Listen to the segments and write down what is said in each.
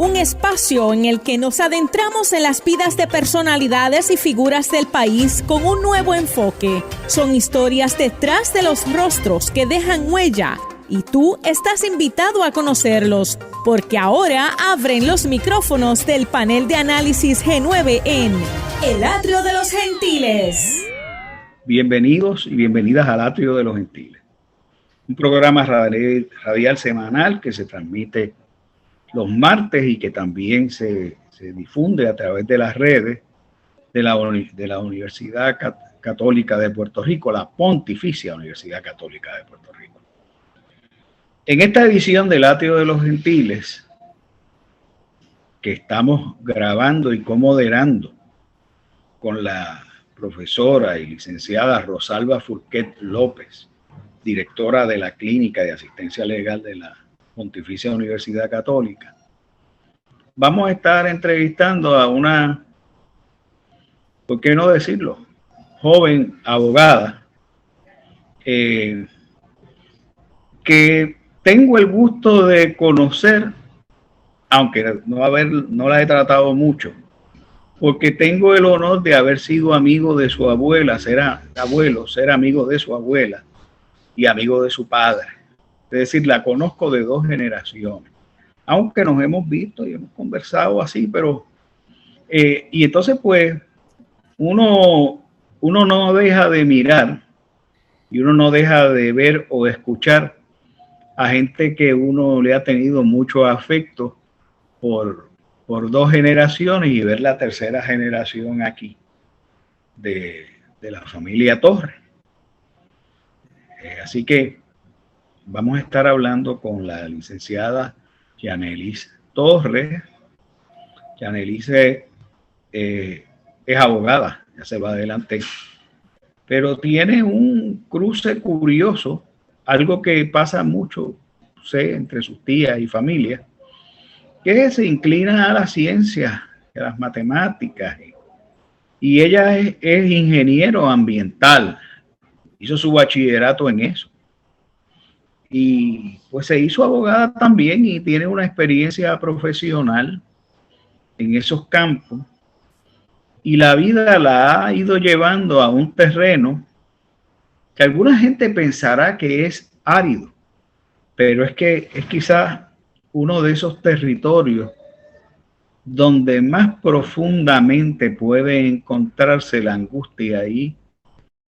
un espacio en el que nos adentramos en las vidas de personalidades y figuras del país con un nuevo enfoque. Son historias detrás de los rostros que dejan huella y tú estás invitado a conocerlos, porque ahora abren los micrófonos del panel de análisis G9 en El Atrio de los Gentiles. Bienvenidos y bienvenidas al Atrio de los Gentiles, un programa radial semanal que se transmite los martes y que también se difunde a través de las redes de la Universidad Católica de Puerto Rico, la Pontificia Universidad Católica de Puerto Rico. En esta edición del Atrio de los Gentiles, que estamos grabando y comoderando con la profesora y licenciada Rosalba Furquet López, directora de la Clínica de Asistencia Legal de la Pontificia Universidad Católica, vamos a estar entrevistando a una, ¿por qué no decirlo?, joven abogada que tengo el gusto de conocer, aunque no la he tratado mucho, porque tengo el honor de haber sido amigo de su abuela, ser amigo de su abuela y amigo de su padre. Es decir, la conozco de dos generaciones, aunque nos hemos visto y hemos conversado así, pero y entonces pues uno no deja de mirar y uno no deja de ver o escuchar a gente que uno le ha tenido mucho afecto por dos generaciones y ver la tercera generación aquí de la familia Torres. Así que vamos a estar hablando con la licenciada Yanelis Torres. Yanelis es abogada, ya se va adelante, pero tiene un cruce curioso, algo que pasa mucho, sé, entre sus tías y familia, que se inclina a la ciencia, a las matemáticas, y ella es ingeniero ambiental, hizo su bachillerato en eso. Y pues se hizo abogada también y tiene una experiencia profesional en esos campos. Y la vida la ha ido llevando a un terreno que alguna gente pensará que es árido, pero es que es quizás uno de esos territorios donde más profundamente puede encontrarse la angustia y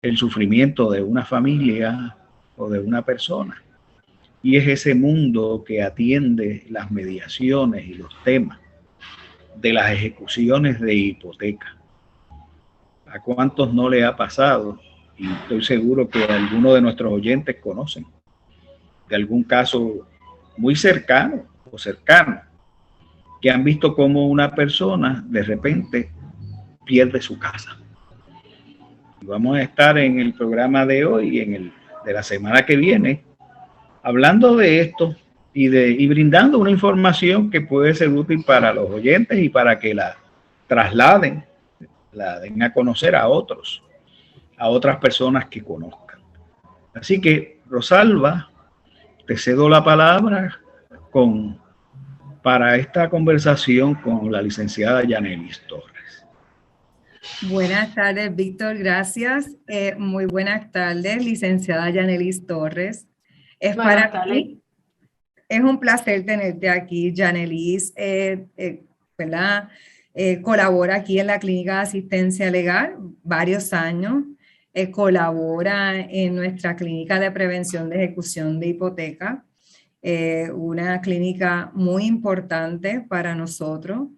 el sufrimiento de una familia o de una persona. Y es ese mundo que atiende las mediaciones y los temas de las ejecuciones de hipoteca. ¿A cuántos no le ha pasado? Y estoy seguro que algunos de nuestros oyentes conocen de algún caso muy cercano o cercano, que han visto cómo una persona de repente pierde su casa. Y vamos a estar en el programa de hoy y en el de la semana que viene hablando de esto y brindando una información que puede ser útil para los oyentes y para que la trasladen, la den a conocer a otros, a otras personas que conozcan. Así que, Rosalba, te cedo la palabra para esta conversación con la licenciada Yanelis Torres. Buenas tardes, Víctor, gracias. Muy buenas tardes, licenciada Yanelis Torres. Para mí es un placer tenerte aquí, Yanelis, ¿verdad? Colabora aquí en la Clínica de Asistencia Legal varios años, colabora en nuestra Clínica de Prevención de Ejecución de Hipoteca, una clínica muy importante para nosotros,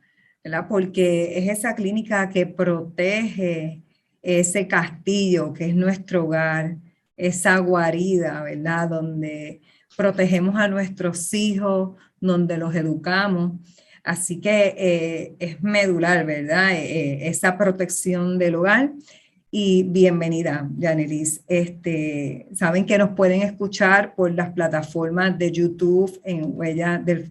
¿verdad? Porque es esa clínica que protege ese castillo que es nuestro hogar, esa guarida, ¿verdad? Donde protegemos a nuestros hijos, donde los educamos. Así que es medular, ¿verdad? Esa protección del hogar. Y bienvenida, Yanelis. Saben que nos pueden escuchar por las plataformas de YouTube en Huella del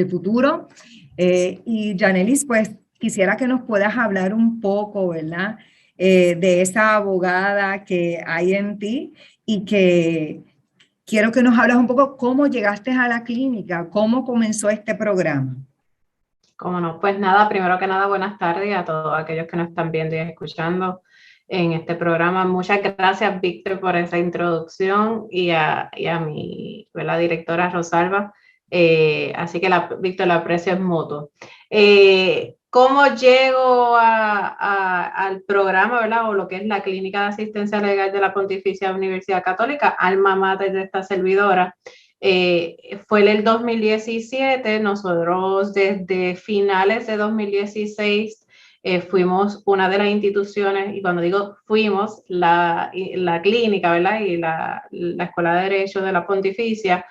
Futuro. Y Yanelis, pues quisiera que nos puedas hablar un poco, ¿verdad? De esa abogada que hay en ti y que quiero que nos hables un poco cómo llegaste a la clínica, cómo comenzó este programa. Cómo no, pues nada, primero que nada, buenas tardes a todos aquellos que nos están viendo y escuchando en este programa. Muchas gracias, Víctor, por esa introducción y a mi, la directora Rosalba. Así que, Víctor, la aprecio es mutuo. ¿Cómo llego al programa, ¿verdad? O lo que es la Clínica de Asistencia Legal de la Pontificia Universidad Católica, alma mater de esta servidora? Fue en el 2017, nosotros desde finales de 2016 fuimos una de las instituciones, y cuando digo fuimos, la clínica, ¿verdad? Y la Escuela de Derecho de la Pontificia,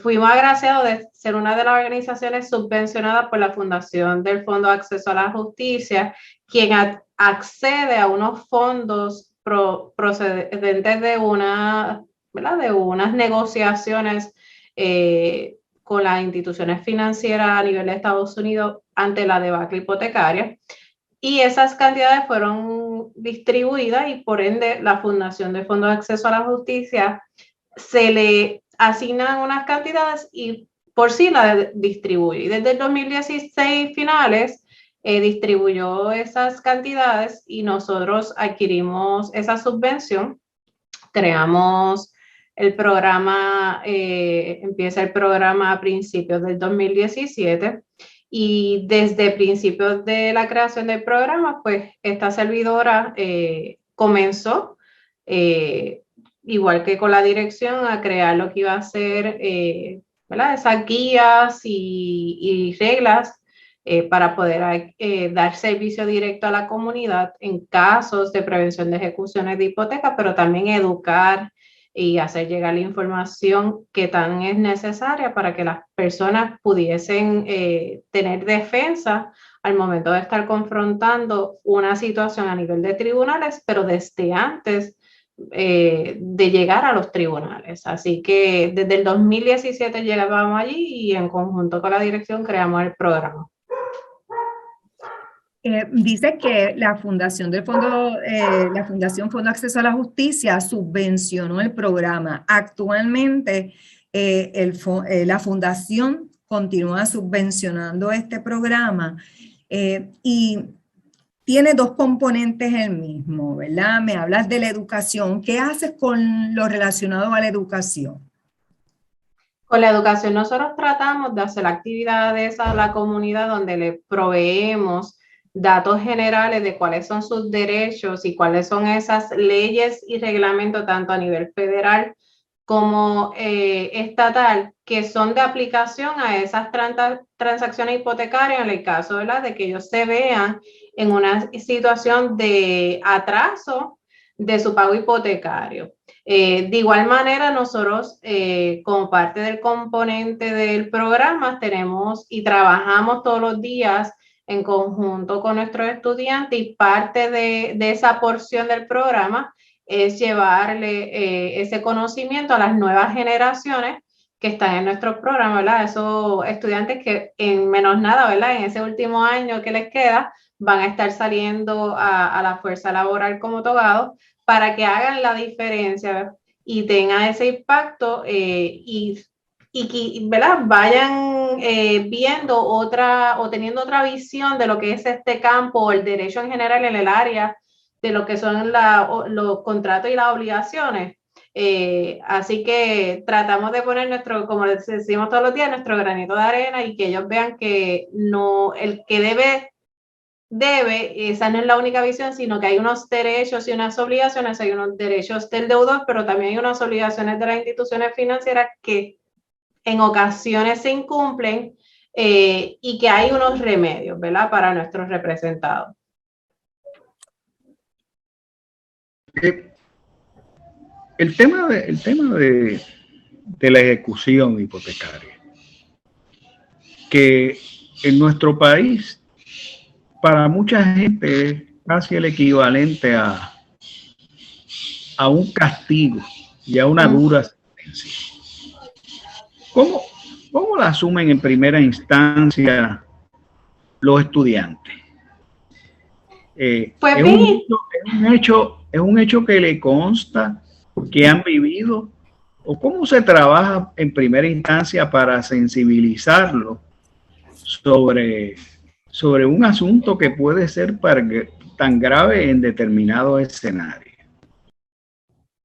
fuimos agraciados de ser una de las organizaciones subvencionadas por la Fundación del Fondo de Acceso a la Justicia, quien accede a unos fondos procedentes de ¿verdad? De unas negociaciones con las instituciones financieras a nivel de Estados Unidos ante la debacle hipotecaria. Y esas cantidades fueron distribuidas y por ende la Fundación del Fondo de Acceso a la Justicia se le asignan unas cantidades y por sí la distribuye. Y desde el 2016 finales distribuyó esas cantidades y nosotros adquirimos esa subvención, creamos el programa, empieza el programa a principios del 2017 y desde principios de la creación del programa, pues esta servidora comenzó, igual que con la dirección, a crear lo que iba a ser, ¿verdad? Esas guías y reglas para poder dar servicio directo a la comunidad en casos de prevención de ejecuciones de hipoteca, pero también educar y hacer llegar la información que tan es necesaria para que las personas pudiesen tener defensa al momento de estar confrontando una situación a nivel de tribunales, pero desde antes de llegar a los tribunales. Así que desde el 2017 llegábamos allí y en conjunto con la dirección creamos el programa. Dice que la Fundación Fondo de Acceso a la Justicia subvencionó el programa. Actualmente, la Fundación continúa subvencionando este programa y tiene dos componentes el mismo, ¿verdad? Me hablas de la educación. ¿Qué haces con lo relacionado a la educación? Con la educación nosotros tratamos de hacer actividades a la comunidad donde le proveemos datos generales de cuáles son sus derechos y cuáles son esas leyes y reglamentos tanto a nivel federal como estatal que son de aplicación a esas transacciones hipotecarias en el caso, ¿verdad? De que ellos se vean en una situación de atraso de su pago hipotecario. De igual manera, nosotros, como parte del componente del programa, tenemos y trabajamos todos los días en conjunto con nuestros estudiantes y parte de esa porción del programa es llevarle ese conocimiento a las nuevas generaciones que están en nuestros programas, ¿verdad? Esos estudiantes que en menos nada, ¿verdad? En ese último año que les queda, van a estar saliendo a la fuerza laboral como togados para que hagan la diferencia y tengan ese impacto y ¿verdad? Vayan viendo otra o teniendo otra visión de lo que es este campo o el derecho en general en el área de lo que son los contratos y las obligaciones. Así que tratamos de poner nuestro, como les decimos todos los días, nuestro granito de arena y que ellos vean que no, el que debe, esa no es la única visión, sino que hay unos derechos y unas obligaciones, hay unos derechos del deudor, pero también hay unas obligaciones de las instituciones financieras que en ocasiones se incumplen y que hay unos remedios, ¿verdad? Para nuestros representados. El tema de la ejecución hipotecaria, que en nuestro país, para mucha gente es casi el equivalente a un castigo y a una dura sentencia. ¿Cómo la asumen en primera instancia los estudiantes? Pues es un hecho que le consta, que han vivido, o cómo se trabaja en primera instancia para sensibilizarlo sobre un asunto que puede ser tan grave en determinado escenario?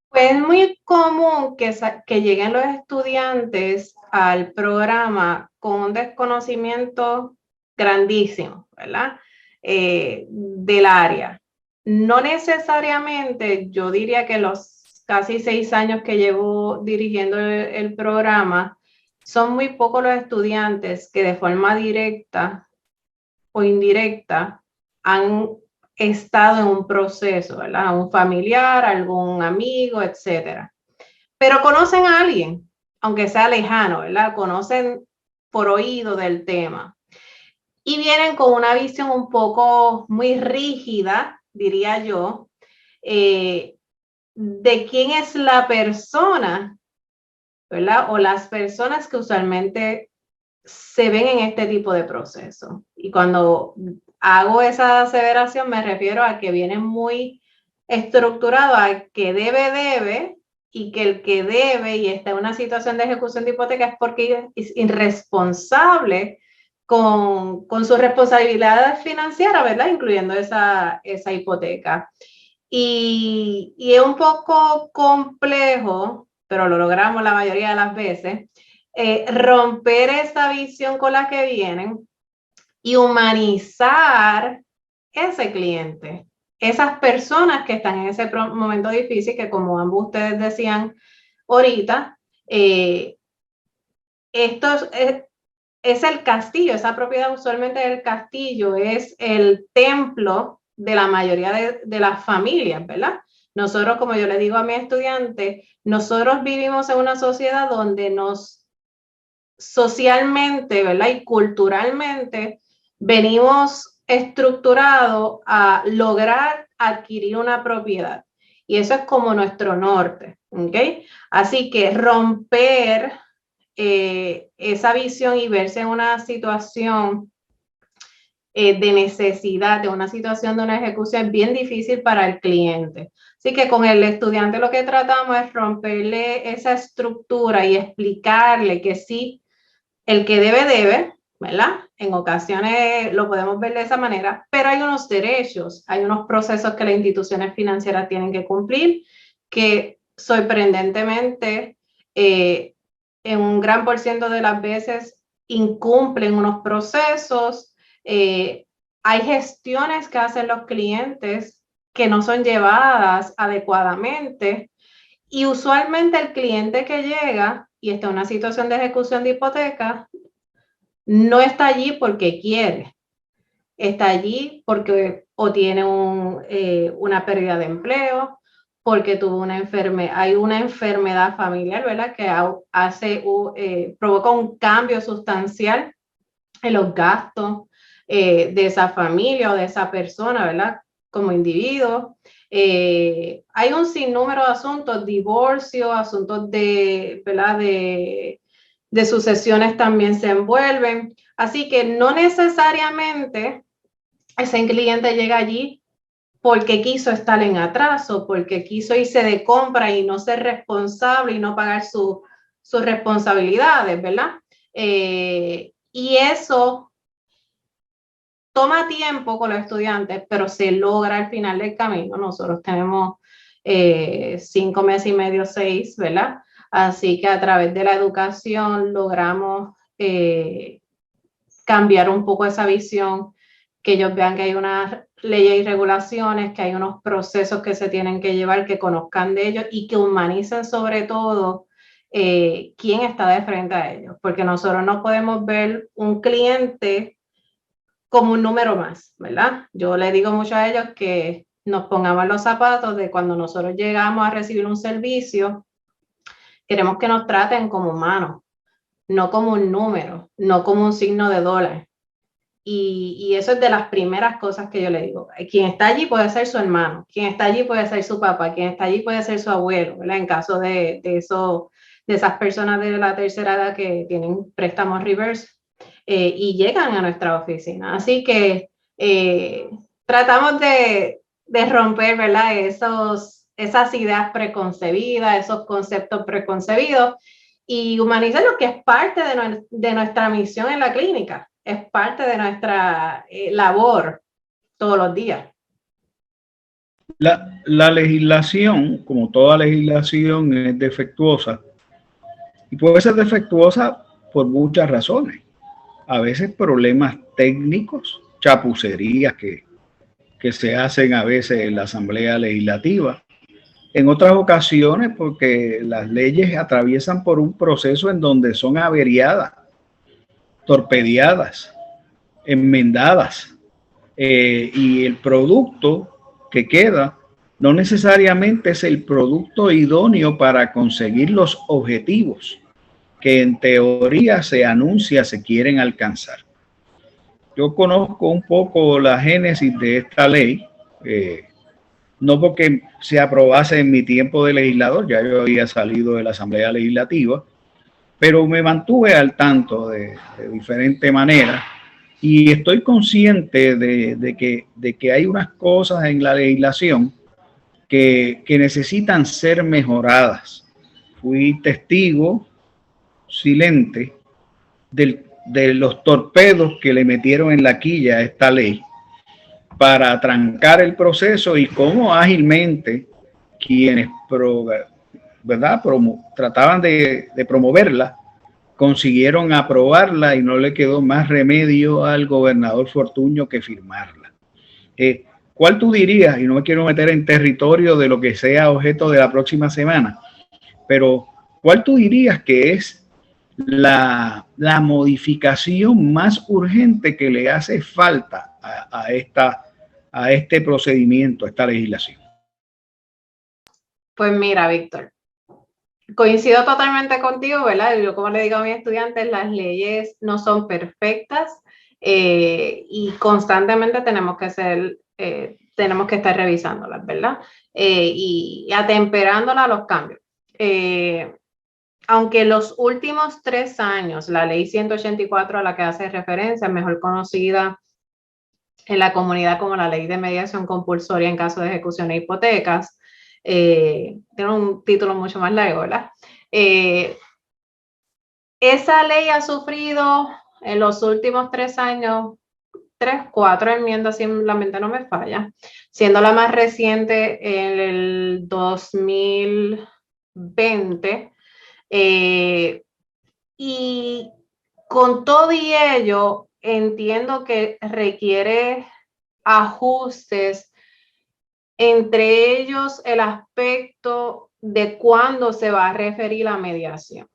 Pues es muy común que lleguen los estudiantes al programa con un desconocimiento grandísimo, ¿verdad? Del área. No necesariamente, yo diría que los casi 6 años que llevo dirigiendo el programa, son muy pocos los estudiantes que de forma directa o indirecta han estado en un proceso, ¿verdad? Un familiar, algún amigo, etcétera. Pero conocen a alguien, aunque sea lejano, ¿verdad? Conocen por oído del tema. Y vienen con una visión un poco muy rígida, diría yo, de quién es la persona, ¿verdad? O las personas que usualmente se ven en este tipo de proceso. Y cuando hago esa aseveración me refiero a que viene muy estructurado a que debe, y que el que debe y está en una situación de ejecución de hipoteca es porque es irresponsable con sus responsabilidades financieras, ¿verdad? Incluyendo esa hipoteca. Y es un poco complejo, pero lo logramos la mayoría de las veces, romper esa visión con la que vienen y humanizar ese cliente, esas personas que están en ese momento difícil, que como ambos ustedes decían ahorita, esto es el castillo, esa propiedad usualmente del castillo es el templo de la mayoría de las familias, ¿verdad? Nosotros, como yo le digo a mi estudiante, nosotros vivimos en una sociedad donde socialmente, ¿verdad? Y culturalmente venimos estructurados a lograr adquirir una propiedad. Y eso es como nuestro norte, ¿ok? Así que romper esa visión y verse en una situación de necesidad, de una situación de una ejecución es bien difícil para el cliente. Así que con el estudiante lo que tratamos es romperle esa estructura y explicarle que sí, el que debe, ¿verdad? En ocasiones lo podemos ver de esa manera, pero hay unos derechos, hay unos procesos que las instituciones financieras tienen que cumplir que sorprendentemente en un gran por ciento de las veces incumplen unos procesos. Hay gestiones que hacen los clientes que no son llevadas adecuadamente y usualmente el cliente que llega y está en una situación de ejecución de hipoteca no está allí porque quiere, está allí porque o tiene una pérdida de empleo, porque tuvo hay una enfermedad familiar, ¿verdad? Que provoca un cambio sustancial en los gastos de esa familia o de esa persona, ¿verdad? Como individuo. Hay un sinnúmero de asuntos, divorcio, asuntos ¿verdad? De sucesiones también se envuelven. Así que no necesariamente ese cliente llega allí porque quiso estar en atraso, porque quiso irse de compra y no ser responsable y no pagar sus responsabilidades, ¿verdad? Y eso toma tiempo con los estudiantes, pero se logra al final del camino. Nosotros tenemos 5 meses y medio, 6, ¿verdad? Así que a través de la educación logramos cambiar un poco esa visión, que ellos vean que hay unas leyes y regulaciones, que hay unos procesos que se tienen que llevar, que conozcan de ellos y que humanicen sobre todo quién está de frente a ellos, porque nosotros no podemos ver un cliente como un número más, ¿verdad? Yo le digo mucho a ellos que nos pongamos los zapatos de cuando nosotros llegamos a recibir un servicio, queremos que nos traten como humanos, no como un número, no como un signo de dólar. Y eso es de las primeras cosas que yo le digo. Quien está allí puede ser su hermano, quien está allí puede ser su papá, quien está allí puede ser su abuelo, ¿verdad? En caso de esas personas de la tercera edad que tienen préstamos reverse y llegan a nuestra oficina. Así que tratamos de romper, ¿verdad? esas ideas preconcebidas, esos conceptos preconcebidos, y humanizar lo que es parte de nuestra misión en la clínica, es parte de nuestra labor todos los días. La legislación, como toda legislación, es defectuosa y puede ser defectuosa por muchas razones. A veces problemas técnicos, chapucerías que se hacen a veces en la Asamblea Legislativa. En otras ocasiones porque las leyes atraviesan por un proceso en donde son averiadas, torpedeadas, enmendadas, y el producto que queda no necesariamente es el producto idóneo para conseguir los objetivos que en teoría se anuncia se quieren alcanzar. Yo conozco un poco la génesis de esta ley, no porque se aprobase en mi tiempo de legislador, ya yo había salido de la Asamblea Legislativa, pero me mantuve al tanto de diferente manera y estoy consciente de que hay unas cosas en la legislación que necesitan ser mejoradas. Fui testigo silente de los torpedos que le metieron en la quilla a esta ley para trancar el proceso y cómo ágilmente quienes trataban de promoverla consiguieron aprobarla y no le quedó más remedio al gobernador Fortuño que firmarla. ¿Cuál tú dirías? Y no me quiero meter en territorio de lo que sea objeto de la próxima semana, pero ¿cuál tú dirías que es la modificación más urgente que le hace falta a este procedimiento, a esta legislación? Pues mira, Víctor, coincido totalmente contigo, ¿verdad? Yo, como le digo a mis estudiantes, las leyes no son perfectas y constantemente tenemos que estar revisándolas, ¿verdad? Y atemperándolas a los cambios. Aunque los últimos 3 años, la ley 184 a la que hace referencia, mejor conocida en la comunidad como la ley de mediación compulsoria en caso de ejecución de hipotecas, tiene un título mucho más largo, ¿verdad? Esa ley ha sufrido en los últimos 3 años 4 enmiendas, si la mente no me falla, siendo la más reciente en el 2020. Y con todo y ello, entiendo que requiere ajustes, entre ellos el aspecto de cuándo se va a referir la mediación.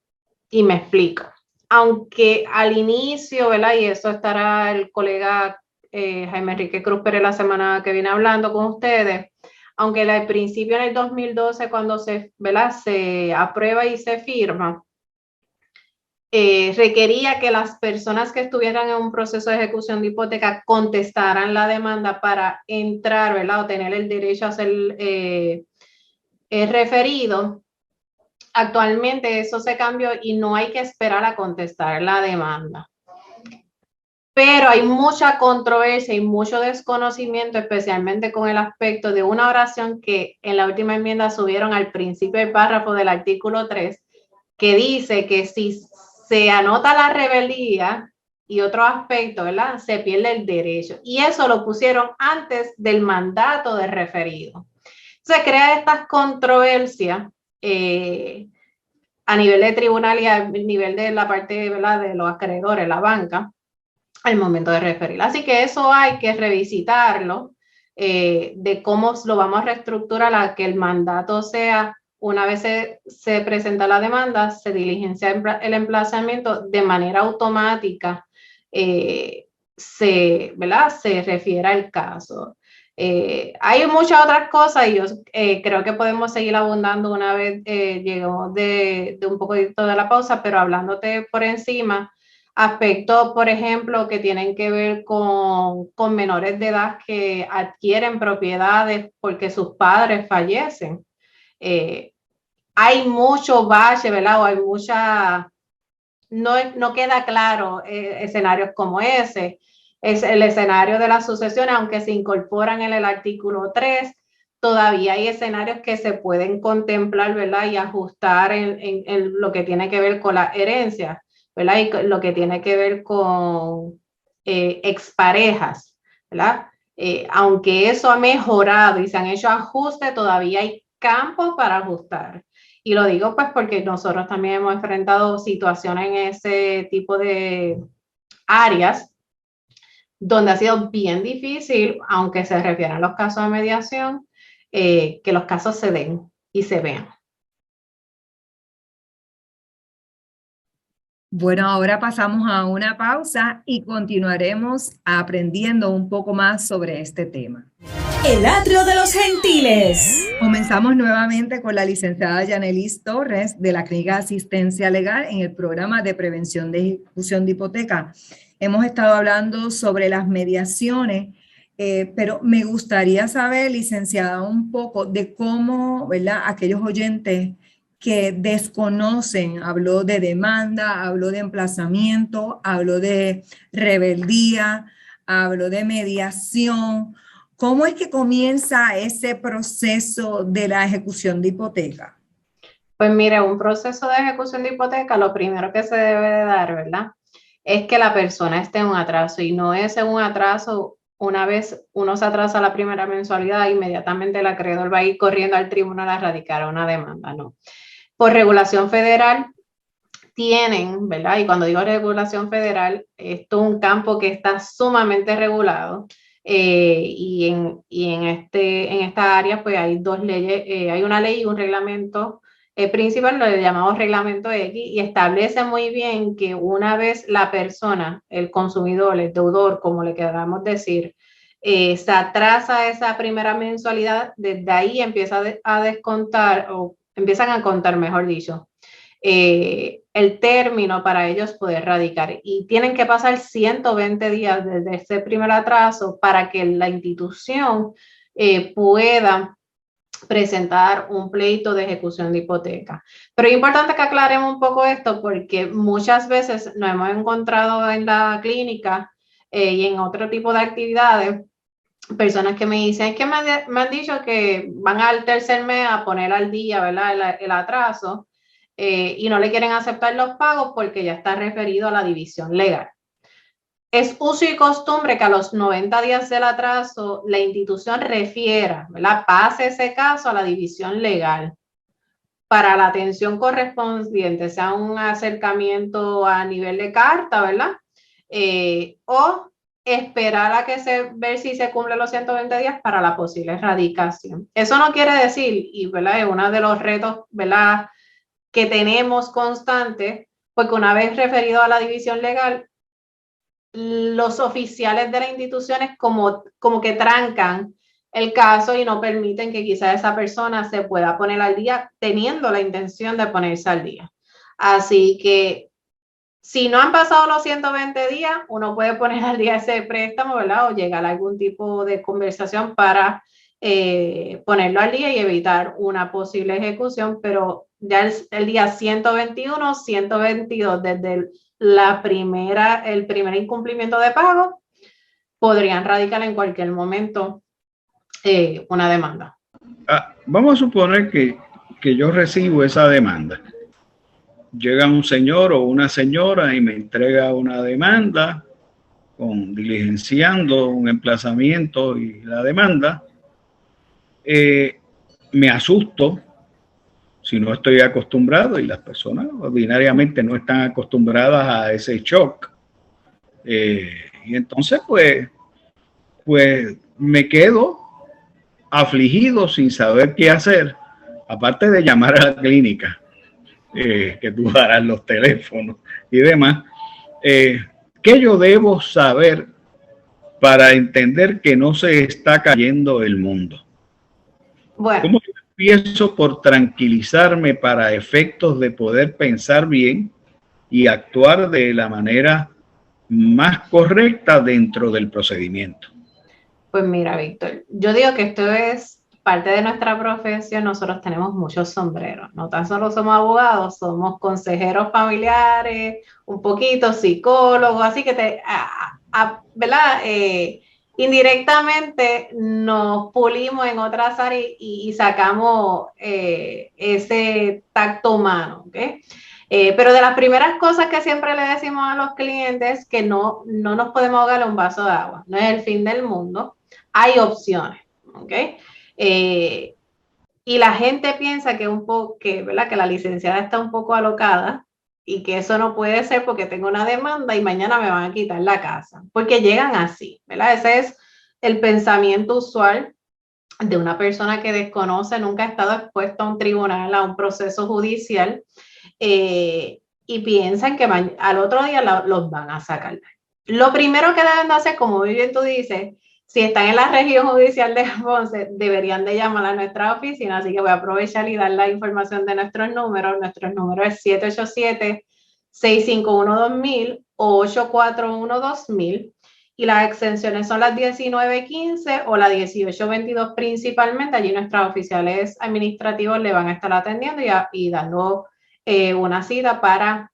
Y me explico. Aunque al inicio, ¿verdad? Y eso estará el colega Jaime Enrique Cruz Pérez la semana que viene hablando con ustedes, aunque al principio en el 2012 cuando se aprueba y se firma, requería que las personas que estuvieran en un proceso de ejecución de hipoteca contestaran la demanda para entrar, ¿verdad? O tener el derecho a ser referido. Actualmente eso se cambió y no hay que esperar a contestar la demanda. Pero hay mucha controversia y mucho desconocimiento, especialmente con el aspecto de una oración que en la última enmienda subieron al principio del párrafo del artículo 3, que dice que si se anota la rebeldía y otro aspecto, ¿verdad? Se pierde el derecho. Y eso lo pusieron antes del mandato de referido. Se crea estas controversias a nivel de tribunal y a nivel de la parte, ¿verdad?, de los acreedores, la banca, al momento de referir. Así que eso hay que revisitarlo, de cómo lo vamos a reestructurar a que el mandato sea, una vez se presenta la demanda, se diligencia el emplazamiento de manera automática, se refiere al caso. Hay muchas otras cosas y yo creo que podemos seguir abundando una vez llegamos de un poquito de la pausa, pero hablándote por encima, aspectos, por ejemplo, que tienen que ver con menores de edad que adquieren propiedades porque sus padres fallecen. Hay mucho bache, ¿verdad? O hay mucha... No queda claro escenarios como ese. Es el escenario de las sucesiones, aunque se incorporan en el artículo 3, todavía hay escenarios que se pueden contemplar, ¿verdad? Y ajustar en lo que tiene que ver con la herencia, ¿verdad? Y lo que tiene que ver con exparejas, ¿verdad? Aunque eso ha mejorado y se han hecho ajustes, todavía hay campo para ajustar. Y lo digo pues porque nosotros también hemos enfrentado situaciones en ese tipo de áreas donde ha sido bien difícil, aunque se refieran a los casos de mediación, que los casos se den y se vean. Bueno, ahora pasamos a una pausa y continuaremos aprendiendo un poco más sobre este tema. El atrio de los gentiles. Comenzamos nuevamente con la licenciada Yanelis Torres de la Clínica de Asistencia Legal en el programa de prevención de ejecución de hipoteca. Hemos estado hablando sobre las mediaciones, pero me gustaría saber, licenciada, un poco de cómo, ¿verdad?, aquellos oyentes que desconocen, habló de demanda, habló de emplazamiento, habló de rebeldía, habló de mediación. ¿Cómo es que comienza ese proceso de la ejecución de hipoteca? Pues mire, un proceso de ejecución de hipoteca, lo primero que se debe de dar, ¿verdad?, es que la persona esté en un atraso, y no es en un atraso. Una vez uno se atrasa la primera mensualidad, inmediatamente el acreedor va a ir corriendo al tribunal a radicar una demanda, no. Por regulación federal tienen, ¿verdad? Y cuando digo regulación federal, esto es un campo que está sumamente regulado, y en esta área pues hay dos leyes, hay una ley y un reglamento principal, lo llamamos reglamento X, y establece muy bien que una vez la persona, el consumidor, el deudor, como le queramos decir, se atrasa esa primera mensualidad, desde ahí empieza a descontar, o empiezan a contar, mejor dicho, el término para ellos poder radicar, y tienen que pasar 120 días desde ese primer atraso para que la institución pueda presentar un pleito de ejecución de hipoteca. Pero es importante que aclaremos un poco esto, porque muchas veces nos hemos encontrado en la clínica y en otro tipo de actividades personas que me dicen, es que me han dicho que van al tercer mes a poner al día, ¿verdad?, el atraso, y no le quieren aceptar los pagos porque ya está referido a la división legal. Es uso y costumbre que a los 90 días del atraso la institución refiera, ¿verdad?, pase ese caso a la división legal para la atención correspondiente, sea un acercamiento a nivel de carta, ¿verdad?, o esperar a ver si se cumplen los 120 días para la posible erradicación. Eso no quiere decir, y ¿verdad?, es uno de los retos, ¿verdad?, que tenemos constante, porque una vez referido a la división legal, los oficiales de las instituciones como que trancan el caso y no permiten que quizás esa persona se pueda poner al día teniendo la intención de ponerse al día. Así que si no han pasado los 120 días, uno puede poner al día ese préstamo, ¿verdad?, o llegar a algún tipo de conversación para ponerlo al día y evitar una posible ejecución, pero ya el día 121, 122, desde el primer incumplimiento de pago, podrían radicar en cualquier momento una demanda. Vamos a suponer que yo recibo esa demanda. Llega un señor o una señora y me entrega una demanda diligenciando un emplazamiento y la demanda. Me asusto si no estoy acostumbrado, y las personas ordinariamente no están acostumbradas a ese shock. Y entonces pues me quedo afligido sin saber qué hacer, aparte de llamar a la clínica, que tú darás los teléfonos y demás. ¿Qué yo debo saber para entender que no se está cayendo el mundo? Bueno. ¿Cómo empiezo por tranquilizarme para efectos de poder pensar bien y actuar de la manera más correcta dentro del procedimiento? Pues mira, Víctor, yo digo que esto es parte de nuestra profesión. Nosotros tenemos muchos sombreros, no tan solo somos abogados, somos consejeros familiares, un poquito psicólogos, así que ¿verdad? indirectamente nos pulimos en otras áreas y sacamos ese tacto humano, ¿ok? Pero de las primeras cosas que siempre le decimos a los clientes que no nos podemos ahogar en un vaso de agua, no es el fin del mundo, hay opciones, ¿ok? Y la gente piensa que ¿verdad? Que la licenciada está un poco alocada y que eso no puede ser porque tengo una demanda y mañana me van a quitar la casa, porque llegan así, ¿verdad? Ese es el pensamiento usual de una persona que desconoce, nunca ha estado expuesta a un tribunal, a un proceso judicial, y piensan que al otro día los van a sacar. Lo primero que deben de hacer, como muy bien tú dices, si están en la región judicial de Ponce, deberían de llamar a nuestra oficina, así que voy a aprovechar y dar la información de nuestros números. Nuestro número es 787-651-2000 o 841-2000 y las extensiones son las 1915 o la 1822 principalmente. Allí nuestros oficiales administrativos le van a estar atendiendo y dando una cita para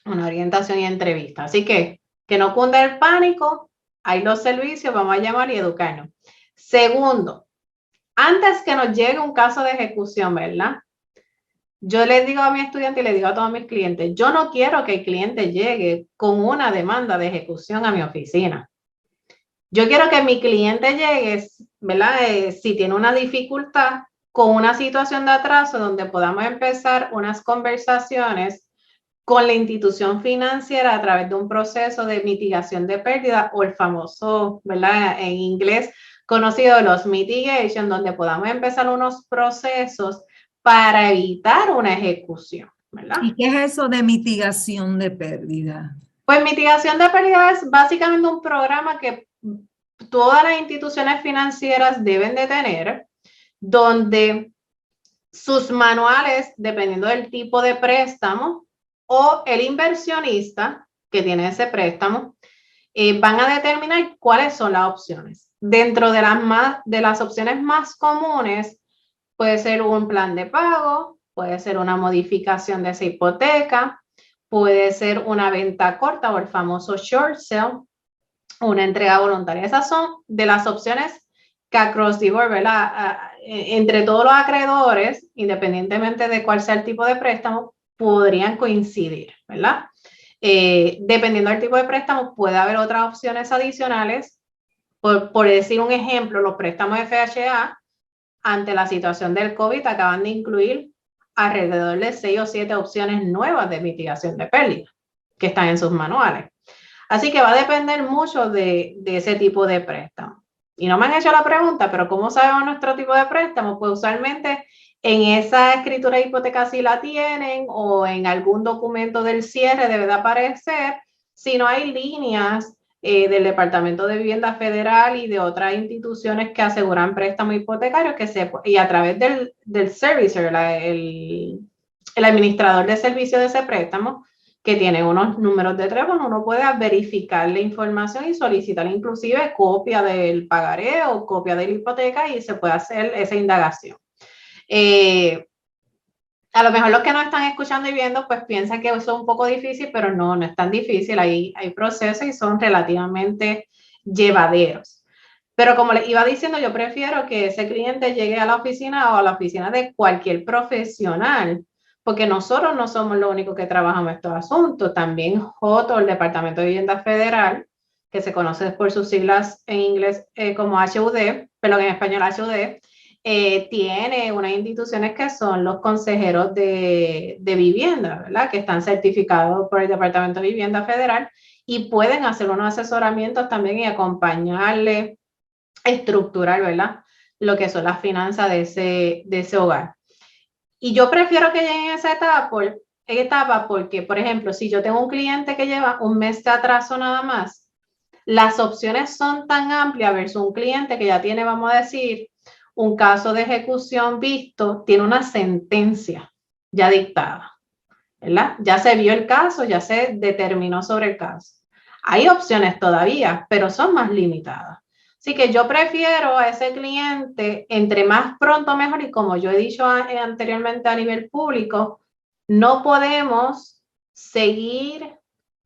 una orientación y entrevista. Así que no cunde el pánico, hay los servicios, vamos a llamar y educarnos. Segundo, antes que nos llegue un caso de ejecución, ¿verdad? Yo les digo a mi estudiante y les digo a todos mis clientes, yo no quiero que el cliente llegue con una demanda de ejecución a mi oficina. Yo quiero que mi cliente llegue, ¿verdad? Si tiene una dificultad, con una situación de atraso donde podamos empezar unas conversaciones con la institución financiera a través de un proceso de mitigación de pérdida o el famoso, ¿verdad? En inglés conocido los mitigation, donde podamos empezar unos procesos para evitar una ejecución, ¿verdad? ¿Y qué es eso de mitigación de pérdida? Pues mitigación de pérdida es básicamente un programa que todas las instituciones financieras deben de tener, donde sus manuales, dependiendo del tipo de préstamo, o el inversionista que tiene ese préstamo, van a determinar cuáles son las opciones. Dentro de las opciones más comunes, puede ser un plan de pago, puede ser una modificación de esa hipoteca, puede ser una venta corta o el famoso short sale, una entrega voluntaria. Esas son de las opciones que across the board, ¿verdad? Entre todos los acreedores, independientemente de cuál sea el tipo de préstamo, podrían coincidir, ¿verdad? Dependiendo del tipo de préstamo, puede haber otras opciones adicionales. Por decir un ejemplo, los préstamos FHA, ante la situación del COVID, acaban de incluir alrededor de 6 o 7 opciones nuevas de mitigación de pérdida que están en sus manuales. Así que va a depender mucho de ese tipo de préstamo. Y no me han hecho la pregunta, pero ¿cómo sabemos nuestro tipo de préstamo? Pues usualmente en esa escritura de hipoteca si la tienen o en algún documento del cierre debe de aparecer. Si no hay líneas del Departamento de Vivienda Federal y de otras instituciones que aseguran préstamos hipotecarios y a través del servicer, el administrador de servicio de ese préstamo, que tiene unos números de teléfono, uno puede verificar la información y solicitar inclusive copia del pagaré o copia de la hipoteca y se puede hacer esa indagación. A lo mejor los que nos están escuchando y viendo pues piensan que eso es un poco difícil, pero no es tan difícil. Hay procesos y son relativamente llevaderos. Pero como les iba diciendo, yo prefiero que ese cliente llegue a la oficina o a la oficina de cualquier profesional, porque nosotros no somos los únicos que trabajamos estos asuntos. También JOTO, el Departamento de Vivienda Federal, que se conoce por sus siglas en inglés como HUD, pero en español HUD, tiene unas instituciones que son los consejeros de vivienda, ¿verdad? Que están certificados por el Departamento de Vivienda Federal y pueden hacer unos asesoramientos también y acompañarle, estructurar, ¿verdad? Lo que son las finanzas de ese hogar. Y yo prefiero que lleguen a esa etapa porque, por ejemplo, si yo tengo un cliente que lleva un mes de atraso nada más, las opciones son tan amplias versus un cliente que ya tiene, vamos a decir, un caso de ejecución visto, tiene una sentencia ya dictada, ¿verdad? Ya se vio el caso, ya se determinó sobre el caso. Hay opciones todavía, pero son más limitadas. Así que yo prefiero a ese cliente, entre más pronto mejor, y como yo he dicho anteriormente a nivel público, no podemos seguir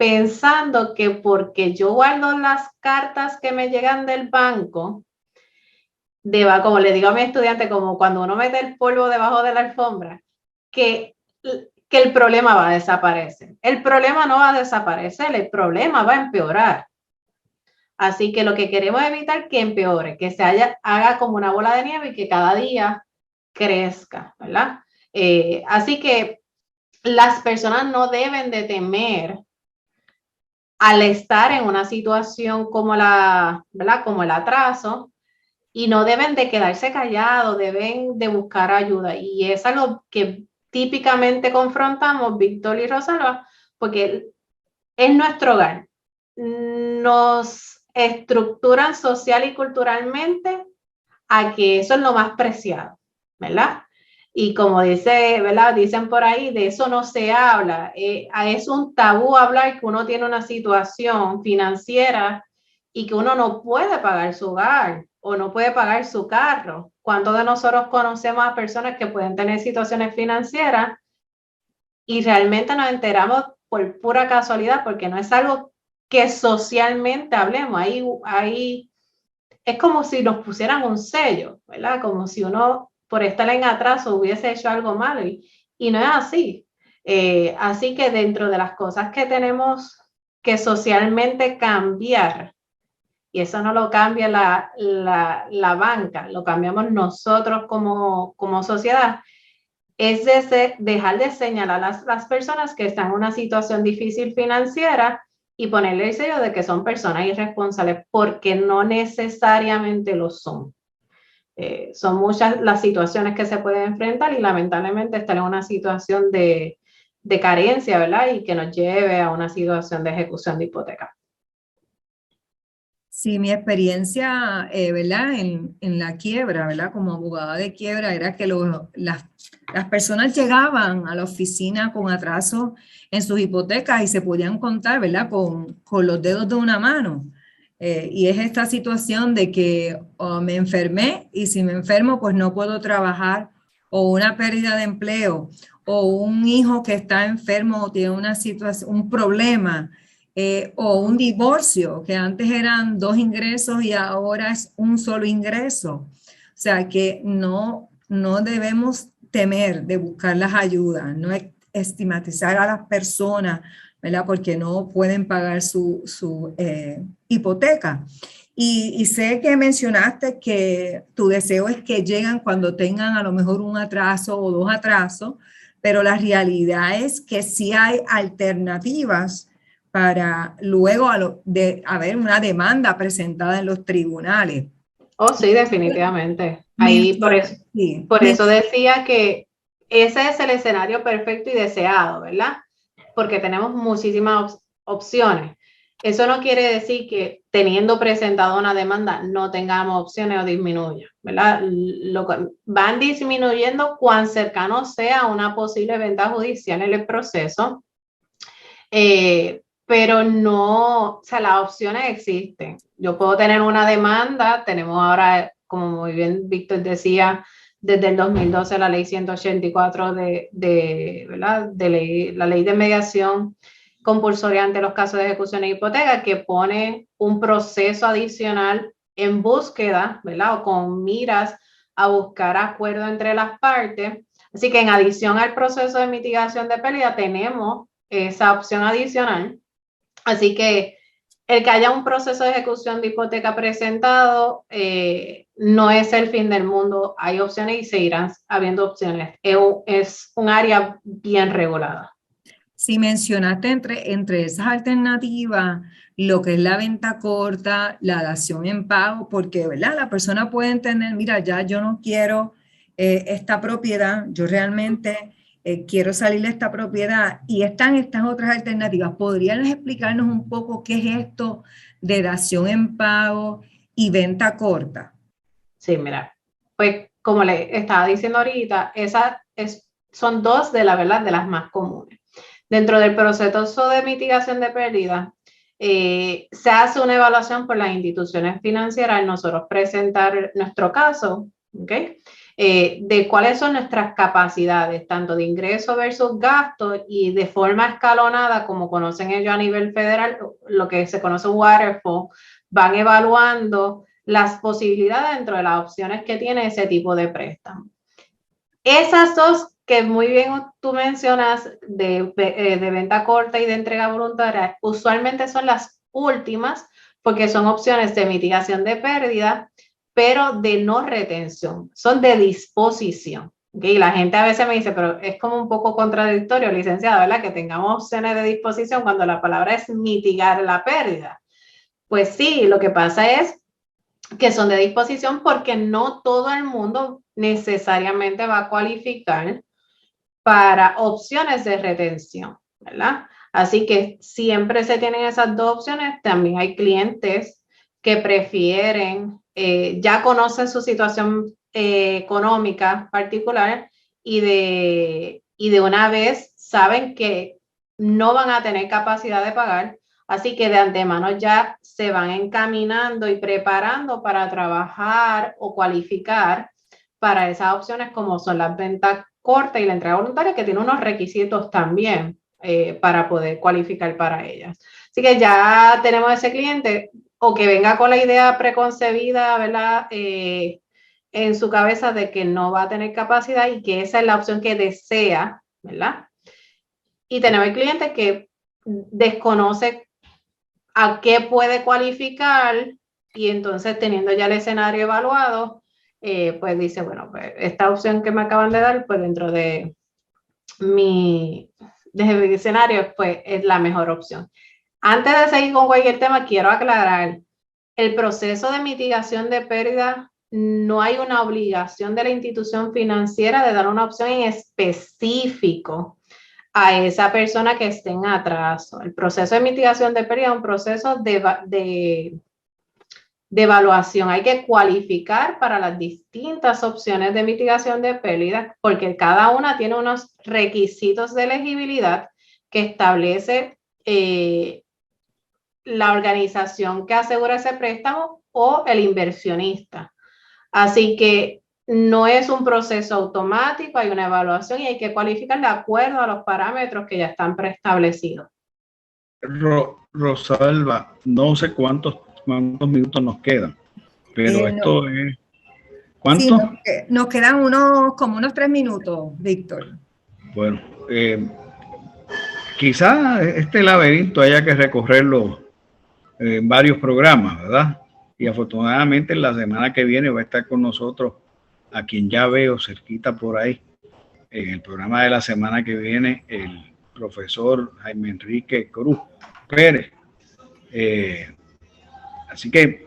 pensando que porque yo guardo las cartas que me llegan del banco, como le digo a mi estudiante, como cuando uno mete el polvo debajo de la alfombra, que el problema va a desaparecer. El problema no va a desaparecer, el problema va a empeorar. Así que lo que queremos evitar es que empeore, que haga como una bola de nieve y que cada día crezca, ¿verdad? Así que las personas no deben de temer al estar en una situación como ¿verdad? Como el atraso, y no deben de quedarse callados, deben de buscar ayuda. Y es algo que típicamente confrontamos Víctor y Rosalba, porque es nuestro hogar. Nos estructuran social y culturalmente a que eso es lo más preciado, ¿verdad? Y como ¿verdad? Dicen por ahí, de eso no se habla. Es un tabú hablar que uno tiene una situación financiera y que uno no puede pagar su hogar o no puede pagar su carro. ¿Cuántos de nosotros conocemos a personas que pueden tener situaciones financieras y realmente nos enteramos por pura casualidad, porque no es algo que socialmente hablemos? Ahí es como si nos pusieran un sello, ¿verdad? Como si uno, por estar en atraso, hubiese hecho algo malo, y no es así. Así que dentro de las cosas que tenemos que socialmente cambiar, y eso no lo cambia la banca, lo cambiamos nosotros como sociedad, es dejar de señalar a las personas que están en una situación difícil financiera y ponerle el sello de que son personas irresponsables, porque no necesariamente lo son. Son muchas las situaciones que se pueden enfrentar y lamentablemente estar en una situación de carencia, ¿verdad? Y que nos lleve a una situación de ejecución de hipoteca. Sí, mi experiencia, ¿verdad? En la quiebra, ¿verdad? Como abogada de quiebra, era que las personas llegaban a la oficina con atraso en sus hipotecas y se podían contar, ¿verdad? Con los dedos de una mano. Y es esta situación de que me enfermé y si me enfermo, pues no puedo trabajar, o una pérdida de empleo, o un hijo que está enfermo o tiene una situación, un problema. O un divorcio, que antes eran 2 ingresos y ahora es un solo ingreso. O sea que no debemos temer de buscar las ayudas, no estigmatizar a las personas, ¿verdad? Porque no pueden pagar su hipoteca. Y sé que mencionaste que tu deseo es que lleguen cuando tengan a lo mejor un atraso o 2 atrasos, pero la realidad es que sí hay alternativas para luego de haber una demanda presentada en los tribunales. Oh, sí, definitivamente. Ahí por eso decía que ese es el escenario perfecto y deseado, ¿verdad? Porque tenemos muchísimas opciones. Eso no quiere decir que teniendo presentado una demanda no tengamos opciones o disminuya, ¿verdad? Van disminuyendo cuán cercano sea una posible venta judicial en el proceso. Pero no, o sea, las opciones existen. Yo puedo tener una demanda, tenemos ahora, como muy bien Víctor decía, desde el 2012 la ley 184 ¿verdad? La ley de mediación compulsoria ante los casos de ejecución de hipoteca, que pone un proceso adicional en búsqueda, ¿verdad? O con miras a buscar acuerdo entre las partes. Así que en adición al proceso de mitigación de pérdida tenemos esa opción adicional. Así que el que haya un proceso de ejecución de hipoteca presentado no es el fin del mundo. Hay opciones y seguirán habiendo opciones. Es un área bien regulada. Si mencionaste entre esas alternativas lo que es la venta corta, la dación en pago, porque, ¿verdad? La persona puede entender, mira, ya yo no quiero esta propiedad, yo realmente quiero salir de esta propiedad, y están estas otras alternativas. ¿Podrían explicarnos un poco qué es esto de dación en pago y venta corta? Sí, mira, pues como le estaba diciendo ahorita, son 2 de las más comunes. Dentro del proceso de mitigación de pérdida, se hace una evaluación por las instituciones financieras, nosotros presentar nuestro caso, ¿ok? de cuáles son nuestras capacidades, tanto de ingreso versus gasto, y de forma escalonada, como conocen ellos a nivel federal, lo que se conoce waterfall, van evaluando las posibilidades dentro de las opciones que tiene ese tipo de préstamo. Esas dos que muy bien tú mencionas de venta corta y de entrega voluntaria, usualmente son las últimas porque son opciones de mitigación de pérdida, pero de no retención, son de disposición. ¿Okay? La gente a veces me dice, pero es como un poco contradictorio, licenciada, ¿verdad? Que tengamos opciones de disposición cuando la palabra es mitigar la pérdida. Pues sí, lo que pasa es que son de disposición porque no todo el mundo necesariamente va a cualificar para opciones de retención, ¿verdad? Así que siempre se tienen esas dos opciones. También hay clientes que prefieren, ya conocen su situación económica particular y de una vez saben que no van a tener capacidad de pagar, así que de antemano ya se van encaminando y preparando para trabajar o cualificar para esas opciones como son las ventas cortas y la entrega voluntaria, que tiene unos requisitos también para poder cualificar para ellas. Así que ya tenemos ese cliente o que venga con la idea preconcebida, ¿verdad? En su cabeza de que no va a tener capacidad y que esa es la opción que desea, ¿verdad? Y tenemos el cliente que desconoce a qué puede cualificar y entonces teniendo ya el escenario evaluado, pues dice, bueno, pues esta opción que me acaban de dar, pues dentro de mi escenario, pues es la mejor opción. Antes de seguir con cualquier tema, quiero aclarar, el proceso de mitigación de pérdida, no hay una obligación de la institución financiera de dar una opción en específico a esa persona que esté en atraso. El proceso de mitigación de pérdida es un proceso de evaluación. Hay que cualificar para las distintas opciones de mitigación de pérdida porque cada una tiene unos requisitos de elegibilidad que establece la organización que asegura ese préstamo o el inversionista. Así que no es un proceso automático, hay una evaluación y hay que cualificar de acuerdo a los parámetros que ya están preestablecidos. Rosalba, no sé cuántos minutos nos quedan, pero esto es... ¿Cuánto? Sí, nos quedan como unos 3 minutos, Víctor. Bueno, quizá este laberinto haya que recorrerlo en varios programas, ¿verdad? Y afortunadamente la semana que viene va a estar con nosotros a quien ya veo cerquita por ahí, en el programa de la semana que viene, el profesor Jaime Enrique Cruz Pérez. Así que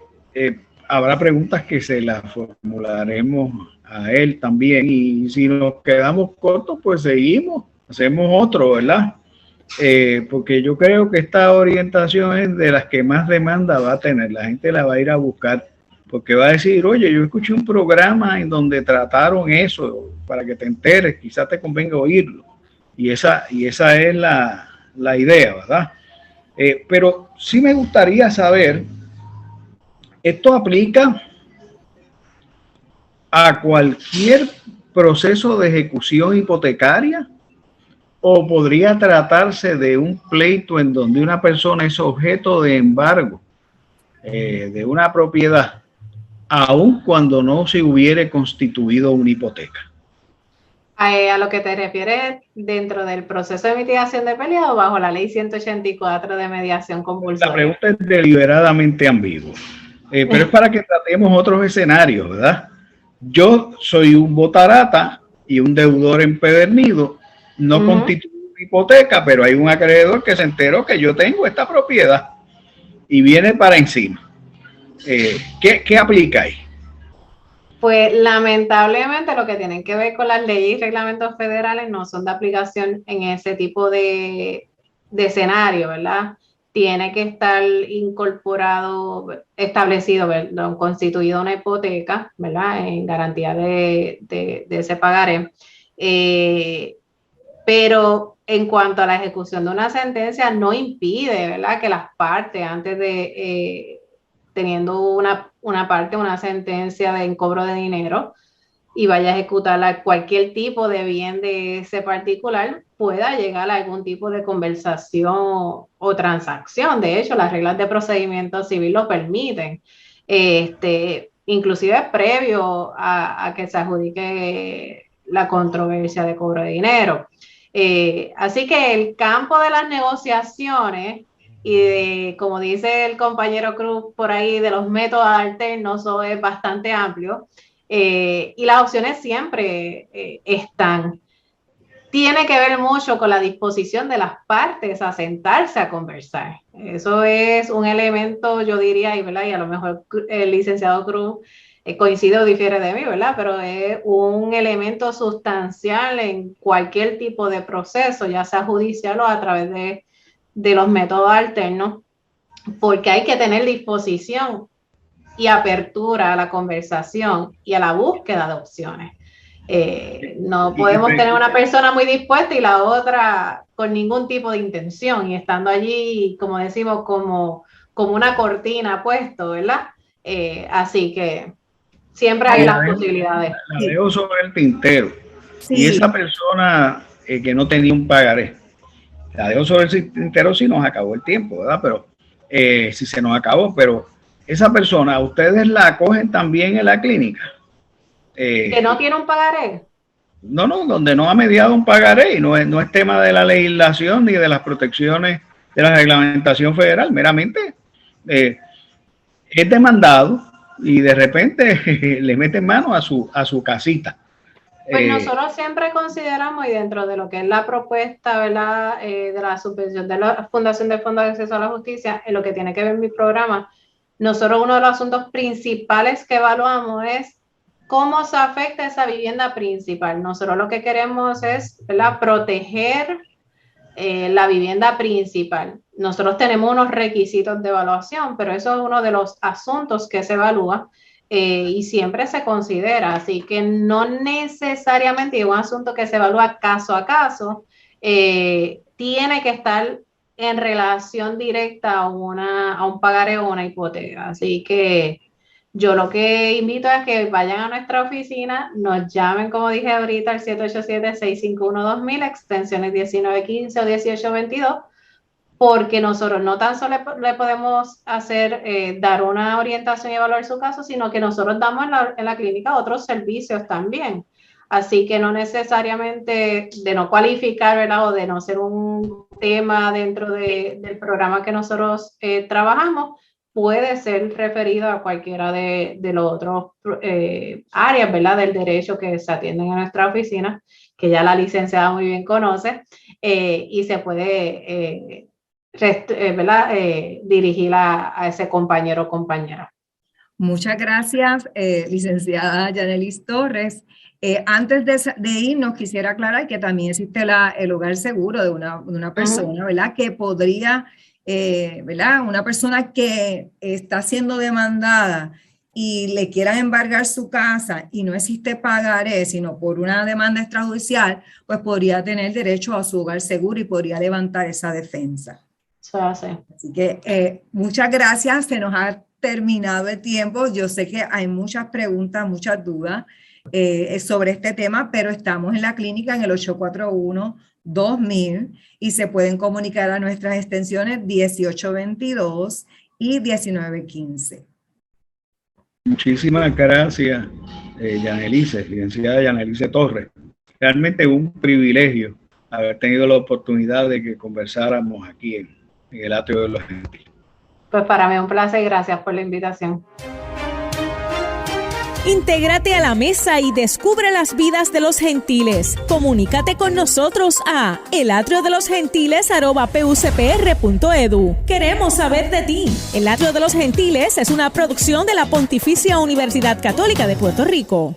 habrá preguntas que se las formularemos a él también, y si nos quedamos cortos, pues seguimos, hacemos otro, ¿verdad? Porque yo creo que esta orientación es de las que más demanda va a tener. La gente la va a ir a buscar porque va a decir, oye, yo escuché un programa en donde trataron eso, para que te enteres, quizás te convenga oírlo. Y esa es la idea, ¿verdad? Pero sí me gustaría saber, ¿esto aplica a cualquier proceso de ejecución hipotecaria? ¿O podría tratarse de un pleito en donde una persona es objeto de embargo de una propiedad, aun cuando no se hubiere constituido una hipoteca? A lo que te refieres, dentro del proceso de mitigación de pérdida o bajo la ley 184 de mediación compulsoria. La pregunta es deliberadamente ambigua, pero es para que tratemos otros escenarios, ¿verdad? Yo soy un botarata y un deudor empedernido. No constituye una hipoteca, pero hay un acreedor que se enteró que yo tengo esta propiedad y viene para encima. ¿Qué aplica ahí? Pues lamentablemente lo que tienen que ver con las leyes y reglamentos federales no son de aplicación en ese tipo de escenario, ¿verdad? Tiene que estar establecido, ¿verdad? Constituido una hipoteca, ¿verdad? En garantía de ese pagaré. Pero en cuanto a la ejecución de una sentencia, no impide, ¿verdad?, que las partes, antes de teniendo una parte, una sentencia de cobro de dinero, y vaya a ejecutar cualquier tipo de bien de ese particular, pueda llegar a algún tipo de conversación o transacción. De hecho, las reglas de procedimiento civil lo permiten, inclusive previo a que se adjudique la controversia de cobro de dinero. Así que el campo de las negociaciones y de, como dice el compañero Cruz por ahí, de los métodos alternos es bastante amplio. Y las opciones siempre están. Tiene que ver mucho con la disposición de las partes a sentarse a conversar. Eso es un elemento, yo diría, ¿verdad? Y a lo mejor el licenciado Cruz coincide o difiere de mí, ¿verdad? Pero es un elemento sustancial en cualquier tipo de proceso, ya sea judicial o a través de los métodos alternos, porque hay que tener disposición y apertura a la conversación y a la búsqueda de opciones. No podemos tener una persona muy dispuesta y la otra con ningún tipo de intención y estando allí, como decimos, como una cortina puesto, ¿verdad? Así que siempre hay las posibilidades. La dejo sobre el tintero. Sí. Y esa persona que no tenía un pagaré, la dejo sobre el tintero si nos acabó el tiempo, ¿verdad? Pero si se nos acabó, pero esa persona, ¿ustedes la acogen también en la clínica? ¿Que no tiene un pagaré? No, donde no ha mediado un pagaré y no es tema de la legislación ni de las protecciones de la reglamentación federal, meramente es demandado y de repente le meten mano a su casita. Pues nosotros siempre consideramos, y dentro de lo que es la propuesta, ¿verdad? De la subvención de la Fundación de Fondo de Acceso a la Justicia, en lo que tiene que ver mi programa, nosotros uno de los asuntos principales que evaluamos es cómo se afecta esa vivienda principal. Nosotros lo que queremos es, ¿verdad?, proteger la vivienda principal. Nosotros tenemos unos requisitos de evaluación, pero eso es uno de los asuntos que se evalúa y siempre se considera. Así que no necesariamente es un asunto que se evalúa caso a caso, tiene que estar en relación directa a un pagaré o una hipoteca. Así que yo lo que invito es que vayan a nuestra oficina, nos llamen, como dije ahorita, al 787-651-2000, extensiones 1915 o 1822, porque nosotros no tan solo le podemos hacer, dar una orientación y evaluar su caso, sino que nosotros damos en la clínica otros servicios también. Así que no necesariamente de no cualificar, ¿verdad?, o de no ser un tema dentro del programa que nosotros trabajamos, puede ser referido a cualquiera de los otros áreas, ¿verdad?, del derecho que se atienden en nuestra oficina, que ya la licenciada muy bien conoce, y se puede ¿verdad?, dirigir a ese compañero o compañera. Muchas gracias, licenciada Yanelis Torres. Antes de irnos, quisiera aclarar que también existe el hogar seguro de una persona, ¿verdad?, que podría, ¿verdad?, una persona que está siendo demandada y le quieran embargar su casa y no existe pagaré, sino por una demanda extrajudicial, pues podría tener derecho a su hogar seguro y podría levantar esa defensa. Así que muchas gracias, se nos ha terminado el tiempo. Yo sé que hay muchas preguntas, muchas dudas sobre este tema, pero estamos en la clínica en el 841-2000 y se pueden comunicar a nuestras extensiones 1822 y 1915. Muchísimas gracias, licenciada Yanelice Torres. Realmente un privilegio haber tenido la oportunidad de que conversáramos aquí en el Atrio de los Gentiles. Pues para mí un placer, gracias por la invitación. Intégrate a la mesa y descubre las vidas de los gentiles. Comunícate con nosotros a elatriodelosgentiles@pucpr.edu. Queremos saber de ti. El Atrio de los Gentiles es una producción de la Pontificia Universidad Católica de Puerto Rico.